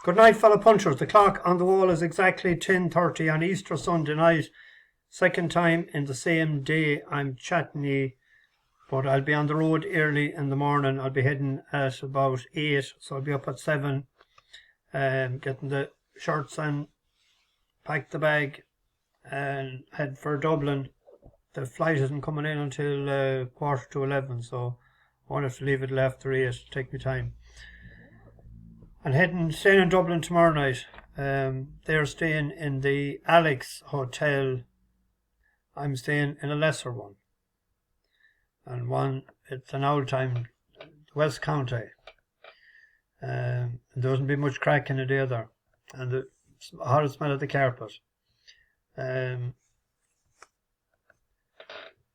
Good night, fellow punchers. The clock on the wall is exactly 10:30 on Easter Sunday night. Second time in the same day I'm chatting ye, but I'll be on the road early in the morning. I'll be heading at about 8, so I'll be up at 7, getting the shirts and pack the bag and head for Dublin. The flight isn't coming in until 10:45, so I won't have to leave it till after 8 to take me time. And staying in Dublin tomorrow night. They're staying in the Alex Hotel. I'm staying in a lesser one. And one, it's an old time, West County. There doesn't be much crack in it either. And the hot smell of the carpet.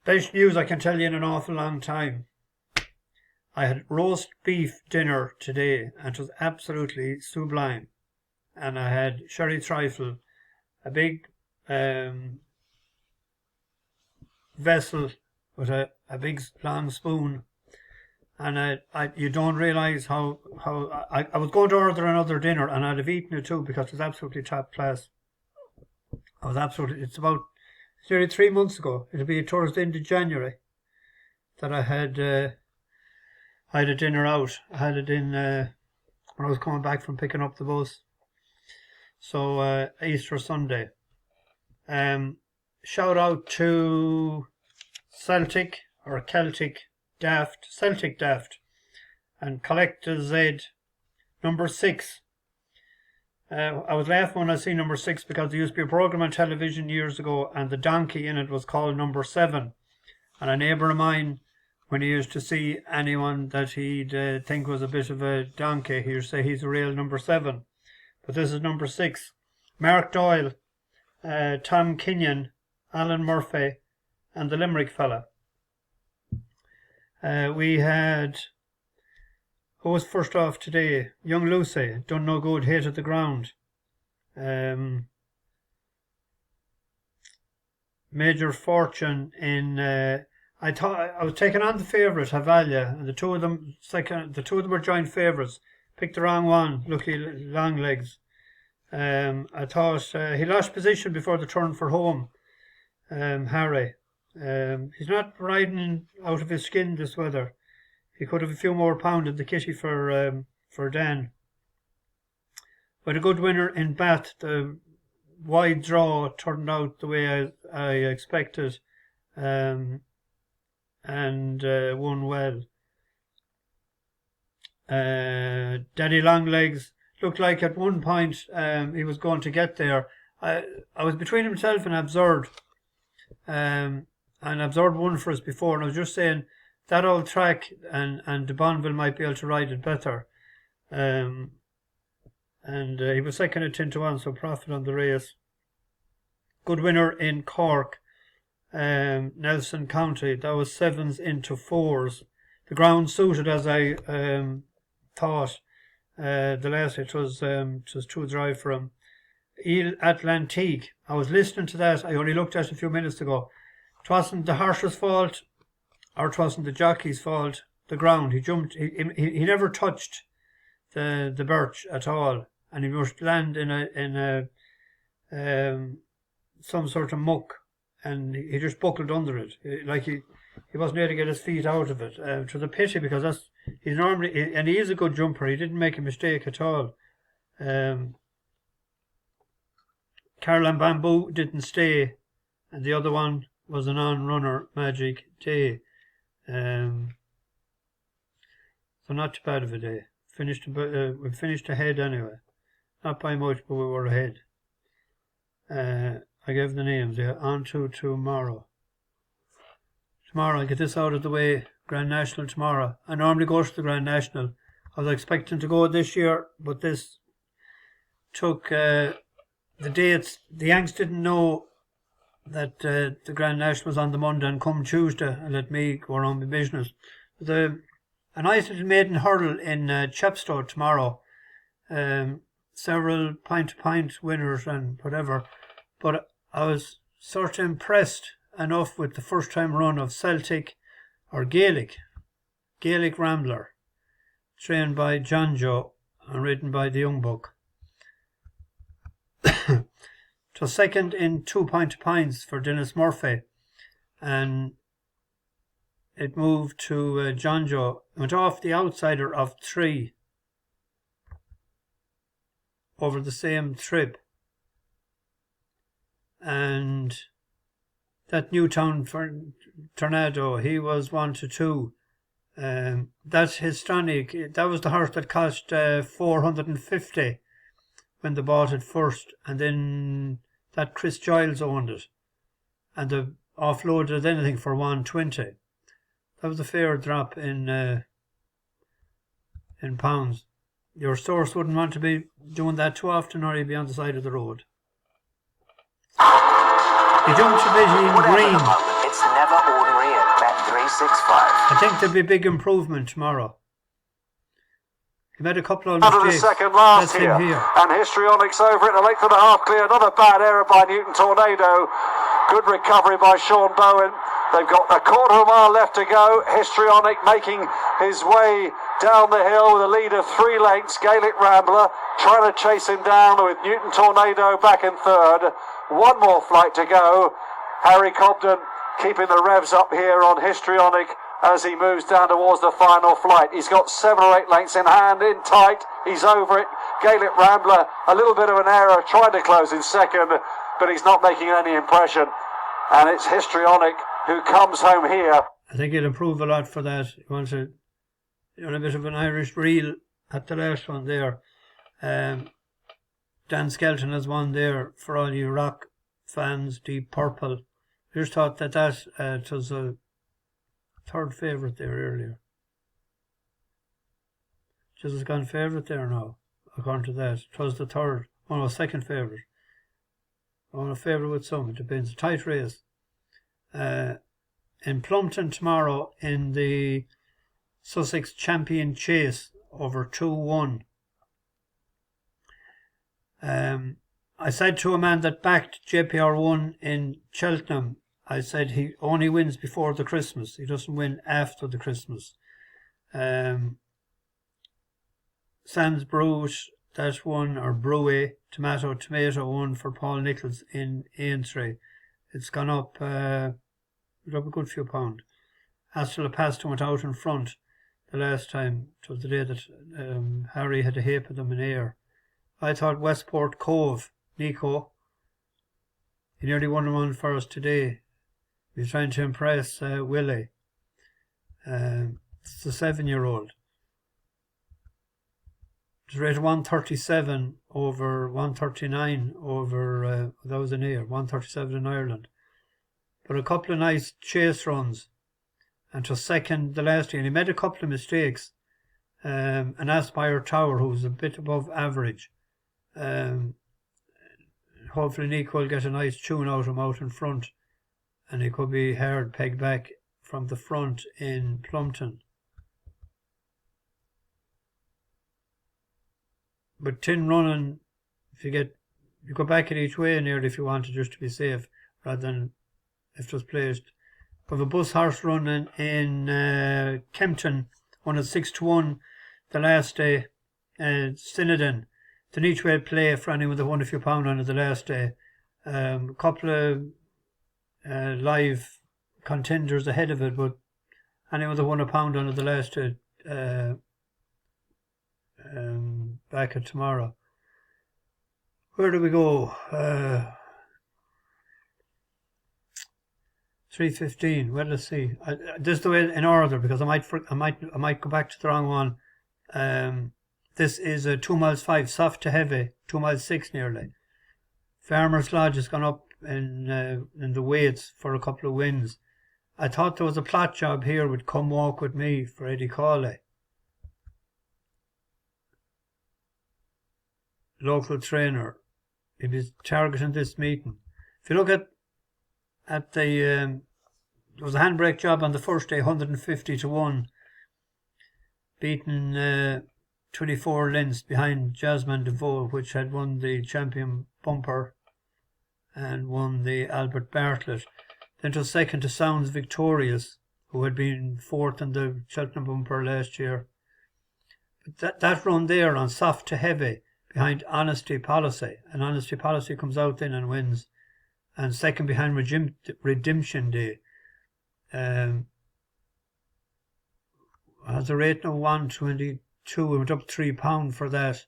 Best news I can tell you in an awful long time. I had roast beef dinner today and it was absolutely sublime. And I had sherry trifle, a big vessel with a big long spoon. And you don't realise how I was going to order another dinner and I'd have eaten it too because it's absolutely top class. It's nearly 3 months ago. It'll be towards the end of January that I had a dinner out. I had it in when I was coming back from picking up the bus. So Easter Sunday. Shout out to Celtic Daft and Collector Z number 6. I was laughing when I see number 6 because there used to be a program on television years ago and the donkey in it was called number 7. And a neighbour of mine, when he used to see anyone that he'd think was a bit of a donkey, he'd say he's a real number 7. But this is number 6. Mark Doyle, Tom Kenyon, Alan Murphy, and the Limerick fella. We had, who was first off today? Young Lucy, done no good, hated the ground. Major Fortune in, I was taking on the favourite, Havalia, and the two of them were joint favourites. Picked the wrong one, lucky long legs. I thought he lost position before the turn for home. Harry. He's not riding out of his skin this weather. He could have a few more pound in the kitty for Dan. But a good winner in Bath. The wide draw turned out the way I expected, and won well. Daddy Longlegs looked like at one point he was going to get there. I was between himself and Absurd. And Absurd won for us before, and I was just saying that old track and de Bonneville might be able to ride it better. And he was second at 10-1, so profit on the race. Good winner in Cork, Nelson County. That was 7s into 4s. The ground suited as I thought. The last it was too dry for him. Ile Atlantique. I was listening to that. I only looked at it a few minutes ago. It wasn't the horse's fault, or it wasn't the jockey's fault. The ground. He jumped. He never touched the birch at all, and he must land in a some sort of muck, and he just buckled under it. Like he wasn't able to get his feet out of it. It was a pity because he's normally, and he is a good jumper. He didn't make a mistake at all. Caroline Bamboo didn't stay, and the other one was an on-runner, Magic Day. So not too bad of a day. We finished ahead anyway. Not by much, but we were ahead. I gave the names, yeah. On to tomorrow. Tomorrow, I'll get this out of the way. Grand National tomorrow. I normally go to the Grand National. I was expecting to go this year, but this took the dates. The Yanks didn't know that the Grand National was on the Monday and come Tuesday and let me go around my business. A nice little maiden hurdle in Chepstow tomorrow. Several pint-to-pint winners and whatever. But I was sort of impressed enough with the first time run of Celtic or Gaelic Rambler, trained by John Joe and ridden by the young buck. to second in 2 points for Dennis Murphy, and it moved to John Joe. Went off the outsider of 3 over the same trip, and that Newtown for Tornado, he was 1 to 2. That's Histronic. That was the horse that cost 450 when they bought it first, and then that Chris Giles owned it, and they offloaded anything for 120. That was a fair drop in pounds. Your source wouldn't want to be doing that too often, or he'd be on the side of the road. He jumped a bit in green. It's never ordinary at Bet365. I think there'll be a big improvement tomorrow. He made a couple of Under the mistakes. second last That's him here. And Histrionic's over it, a length and a half clear. Another bad error by Newton Tornado. Good recovery by Sean Bowen. They've got a quarter of a mile left to go. Histrionic making his way down the hill with a lead of 3 lengths. Gaelic Rambler trying to chase him down with Newton Tornado back in third. One more flight to go. Harry Cobden keeping the revs up here on Histrionic as he moves down towards the final flight. He's got 7 or 8 lengths in hand, in tight. He's over it. Gaelic Rambler, a little bit of an error, trying to close in second, but he's not making any impression. And it's Histrionic who comes home here. I think he'll improve a lot for that. He wants a bit of an Irish reel at the last one there. Dan Skelton has won there for all you rock fans, Deep Purple. I just thought that it was a third favourite there earlier. Just has gone favourite there now, according to that. It was the third. Oh no, second favourite. On a favourite with some, it depends. A tight race. In Plumpton tomorrow in the Sussex Champion Chase over 2-1. I said to a man that backed JPR1 in Cheltenham, I said he only wins before the Christmas. He doesn't win after the Christmas. Sans Bruce, that one, or Brewe, Tomato one for Paul Nichols in Aintree. It's gone up, a good few pound. Astral Pasta went out in front the last time. It was the day that Harry had a heap of them in air. I thought Westport Cove, Nico, he nearly won one for us today. He was trying to impress Willie. It's the 7-year-old. It was rated 137 over 139 over, that was in air, 137 in Ireland. But a couple of nice chase runs. And to second the last year, and he made a couple of mistakes. An Aspire Tower, who was a bit above average. Hopefully Nico will get a nice tune out of him out in front, and he could be hard pegged back from the front in Plumpton. But tin running, you go back it each way nearly if you want to, just to be safe, rather than if it was placed. We have a bus horse running in Kempton, won at 6-1 the last day. Cinnodin. It's an each way play for anyone that won a few pound on it the last day. A couple of live contenders ahead of it, but anyone that won a pound on it the last day back at tomorrow. Where do we go? 3:15. Well, let's see. This is the way in order, because I might go back to the wrong one. This is a 2 miles 5, soft to heavy, 2 miles 6 nearly. Farmer's Lodge has gone up in the weights for a couple of wins. I thought there was a plot job here with Come Walk With Me for Eddie Cawley. Local trainer. He was targeting this meeting. If you look at the there was a handbrake job on the first day, 150-1, beating 24 lengths behind Jasmine DeVoe, which had won the Champion Bumper and won the Albert Bartlett. Then to second to Sounds Victorious, who had been fourth in the Cheltenham Bumper last year. But that run there on soft to heavy behind Honesty Policy. And Honesty Policy comes out then and wins. And second behind Redemption Day. Has a rate of 122. We went up £3 for that.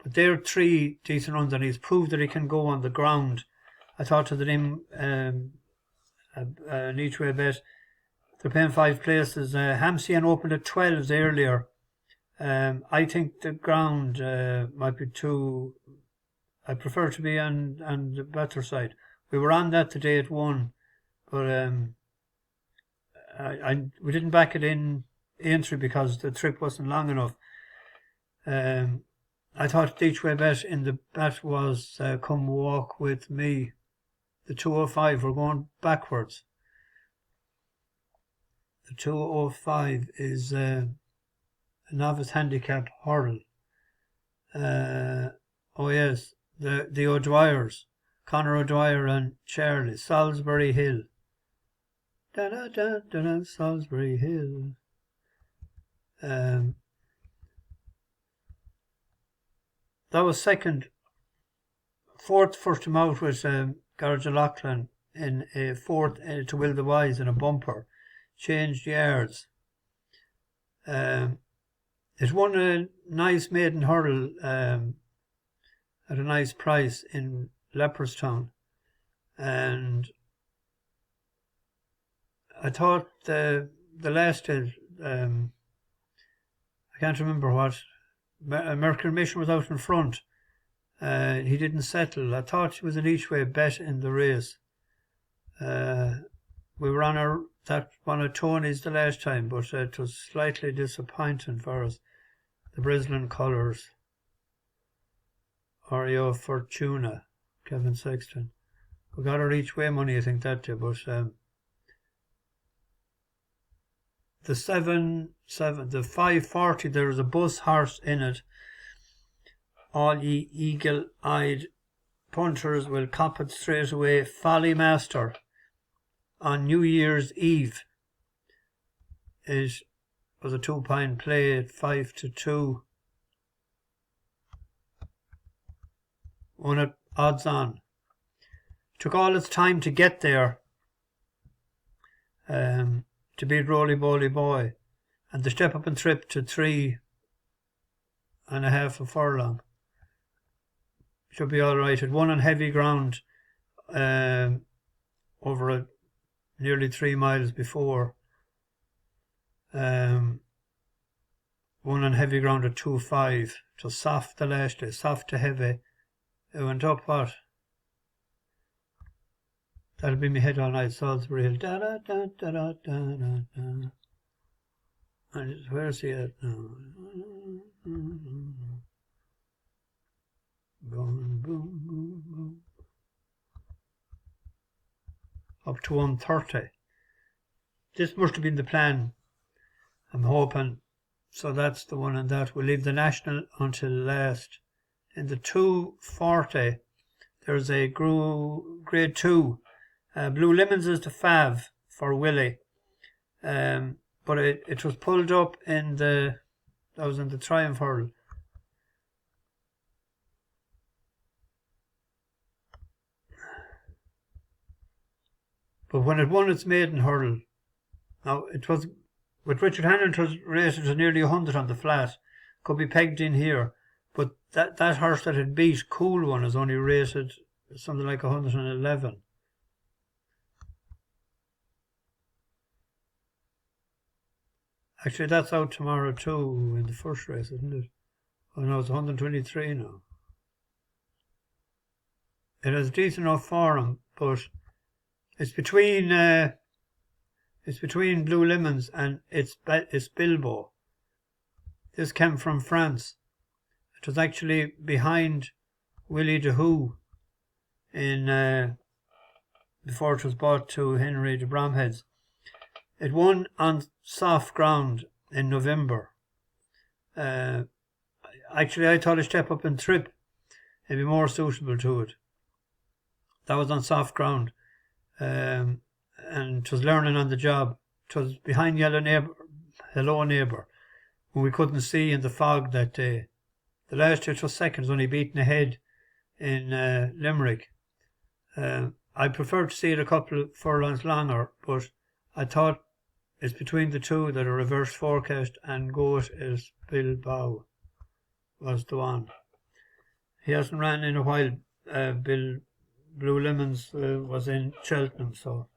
But they're 3 decent runs, and he's proved that he can go on the ground. I thought to the name an each way bet. They're paying 5 places. Hampstead opened at 12s earlier. I think the ground might be too. I prefer to be on the better side. We were on that today at 1, but we didn't back it in entry because the trip wasn't long enough. I thought the each way bet in the bet was Come Walk With Me. The 205, we're going backwards. The 205 is a novice handicap hurdle. Oh yes, the O'Dwyers, Conor O'Dwyer and Charlie, Solsbury Hill. Da da da da da, Solsbury Hill. That was second. Fourth first him out was Garage O'Loughlin in a fourth to Will the Wise in a bumper. Changed yards. It won a nice maiden hurdle at a nice price in Leopardstown. And I thought the last I can't remember what. American Mission was out in front. He didn't settle. I thought it was an each way bet in the race. We were on that one of Tony's the last time, but it was slightly disappointing for us. The Brislin colours. Oreo Fortuna, Kevin Sexton. We got our each way money, I think, that day, but the the 540, there was a bus horse in it. All ye eagle-eyed punters will cop it straight away. Folly Master on New Year's Eve. It was a £2 play at 5-2. Won it odds on. Took all its time to get there. To beat Roly Boly Boy, and the step up and trip to 3.5 a furlong. Should be all right. It won on heavy ground over nearly 3 miles before. Won on heavy ground at 2.5. It was soft the last day, soft to heavy. It went up what? That'll be me head all night, Solsbury Hill. Da da da da da da da da. And where's he at now? Boom, boom, boom, boom. Up to 130. This must have been the plan. I'm hoping. So that's the one, and that we'll leave the National until last. In the 240, there's a grade 2. Blue Lemons is the fav for Willie, but it was pulled up in that was in the Triumph hurdle. But when it won its maiden hurdle, now it was with Richard Hannon, it was rated to nearly 100 on the flat, could be pegged in here, but that horse that had beat Cool One is only rated something like 111. Actually, that's out tomorrow too in the first race, isn't it? Oh no, it's 123 now. It is decent enough for him, but it's between Blue Lemons and it's Bilbo. This came from France. It was actually behind Willie de Who in before it was bought to Henry de Bromheads. It won on soft ground in November. Actually, I thought a step up and trip would be more suitable to it. That was on soft ground. And it was learning on the job. It was behind Hello Neighbour, when we couldn't see in the fog that day. The last year it was second, only beaten ahead in Limerick. I prefer to see it a couple of furlongs longer, but I thought it's between the two that are reverse forecast, and Goat is Bilbo was the one. He hasn't ran in a while. Blue Lemons was in Cheltenham, so.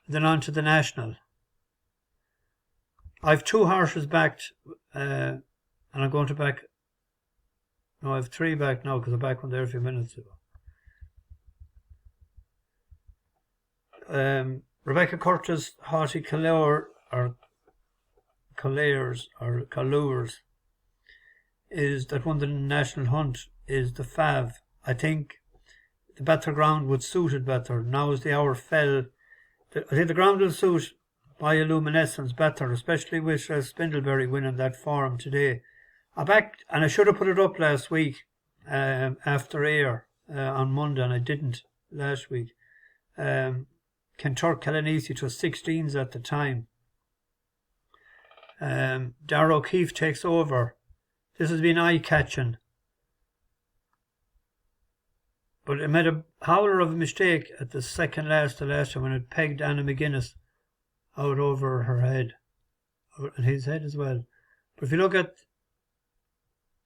Then on to the National. I've 2 horses backed, and I'm going to back. No, I've 3 back now because I backed one there a few minutes ago. Rebecca Curtis, Haughty Calour, or Calours, or Calours, is that won the National Hunt, is the Fav. I think the better ground would suit it better. Now as the hour fell, I think the ground will suit bioluminescence better, especially with Spindleberry winning that form today. I backed, and I should have put it up last week after air on Monday, and I didn't last week. Kinturk Kalanisi, it was 16s at the time. Darragh O'Keefe takes over. This has been eye-catching. But it made a howler of a mistake at the second last to last time when it pegged Anna McGuinness out over her head. And his head as well. But if you look at,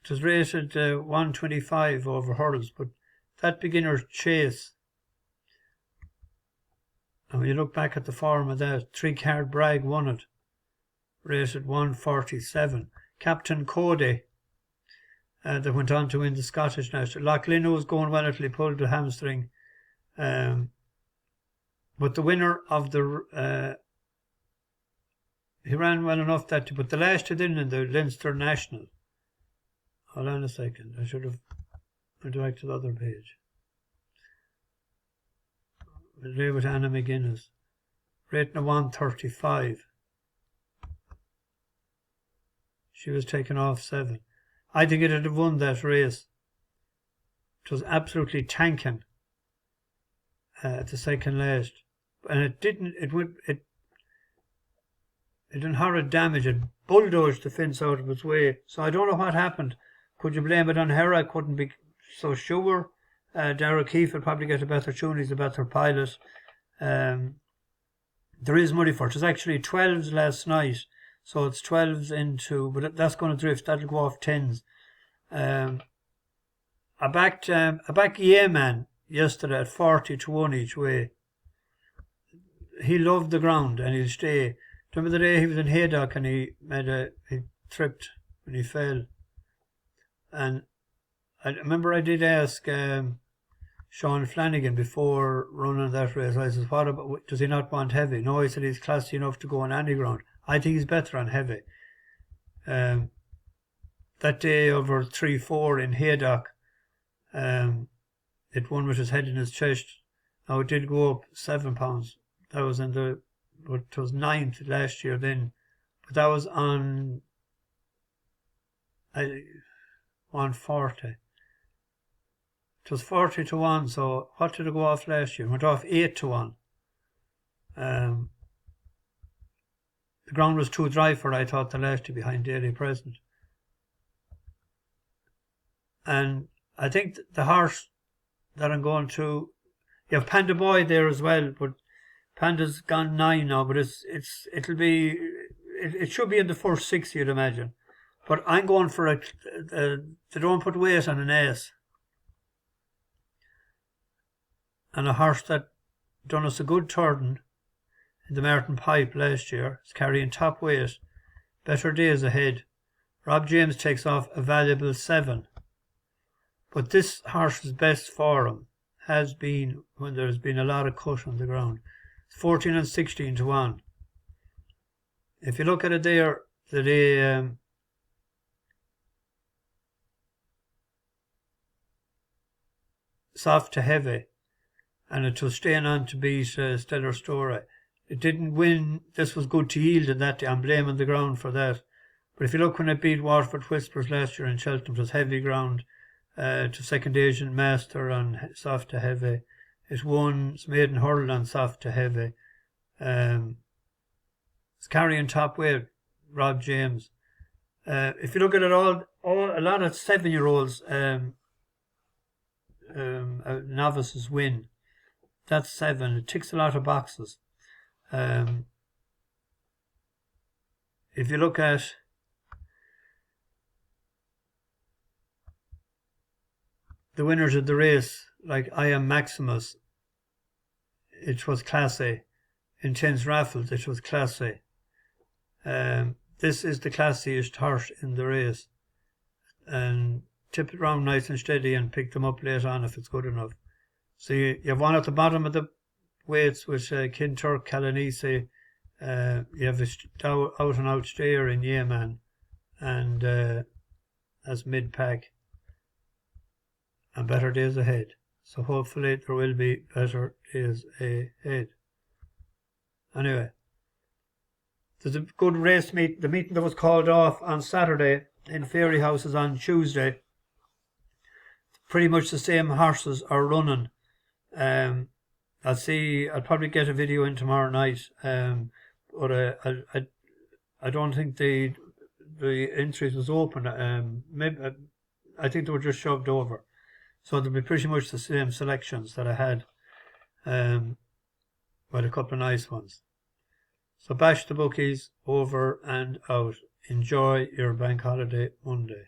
it was rated 125 over hurdles, but that beginner's chase, and when you look back at the form of that, 3-card Bragg won it, rated 147. Captain Cody, that went on to win the Scottish National. Loughlin was going well until he pulled the hamstring. But the winner of the... he ran well enough that... But the last two didn't in the Leinster National. Hold on a second. I should have went back to the other page. There with Anna McGuinness. Rating of 135. She was taken off 7. I think it would have won that race. It was absolutely tanking at the second last, and it didn't. It didn't horrid damage. It bulldozed the fence out of its way. So I don't know what happened. Could you blame it on her? I couldn't be so sure. Darragh O'Keefe will probably get a better tune. He's a better pilot. There is money for it. It was actually 12s last night. So it's 12s into, but that's going to drift. That'll go off 10s. I backed Yeman yesterday at 40-1 each way. He loved the ground and he'll stay. Remember the day he was in Haydock and he tripped when he fell. And I remember I did ask Sean Flanagan before running that race. I said, "What about? Does he not want heavy?" No, he said he's classy enough to go on any ground. I think he's better on heavy. That day over 3-4 in Haydock, it won with his head in his chest. Now it did go up 7 pounds. That was but it was 9th last year then. But that was on 140. It was 40-1. So what did it go off last year? It went off 8-1. The ground was too dry for it, I thought, the last year behind Daily Present. And I think the horse that I'm going to, you have Panda Boy there as well, but Panda's gone 9 now, but it should be in the first 6, you'd imagine. But I'm going for they don't put weight on an ace. And a horse that done us a good turn in the Martin Pipe last year. It's carrying top weight. Better days ahead. Rob James takes off a valuable 7. But this horse's best form has been when there's been a lot of cut on the ground. 14 and 16-1. If you look at it there, the soft to heavy, and it was staying on to beat Stellar Story. It didn't win. This was good to yield in that day. I'm blaming the ground for that. But if you look when it beat Waterford Whispers last year in Cheltenham, it was heavy ground to second Asian Master on soft to heavy. It won its maiden hurl on soft to heavy. It's carrying top weight, Rob James. If you look at it all a lot of 7-year-olds, novices win. That's 7. It ticks a lot of boxes. If you look at the winners of the race, like I Am Maximus, it was Class A. Intense Raffles, it was Class A. This is the classiest horse in the race. And tip it round nice and steady and pick them up later on if it's good enough. So you have one at the bottom of the weights with Kinturk Kalanisi. You have a out and out stayer in Yemen, and as mid pack. And better days ahead. So hopefully there will be better days ahead. Anyway, there's a good race meet. The meeting that was called off on Saturday in Fairyhouse is on Tuesday. Pretty much the same horses are running. I'll probably get a video in tomorrow night. But I don't think the entries was open. Maybe I think they were just shoved over. So there'll be pretty much the same selections that I had. But a couple of nice ones. So bash the bookies, over and out. Enjoy your bank holiday Monday.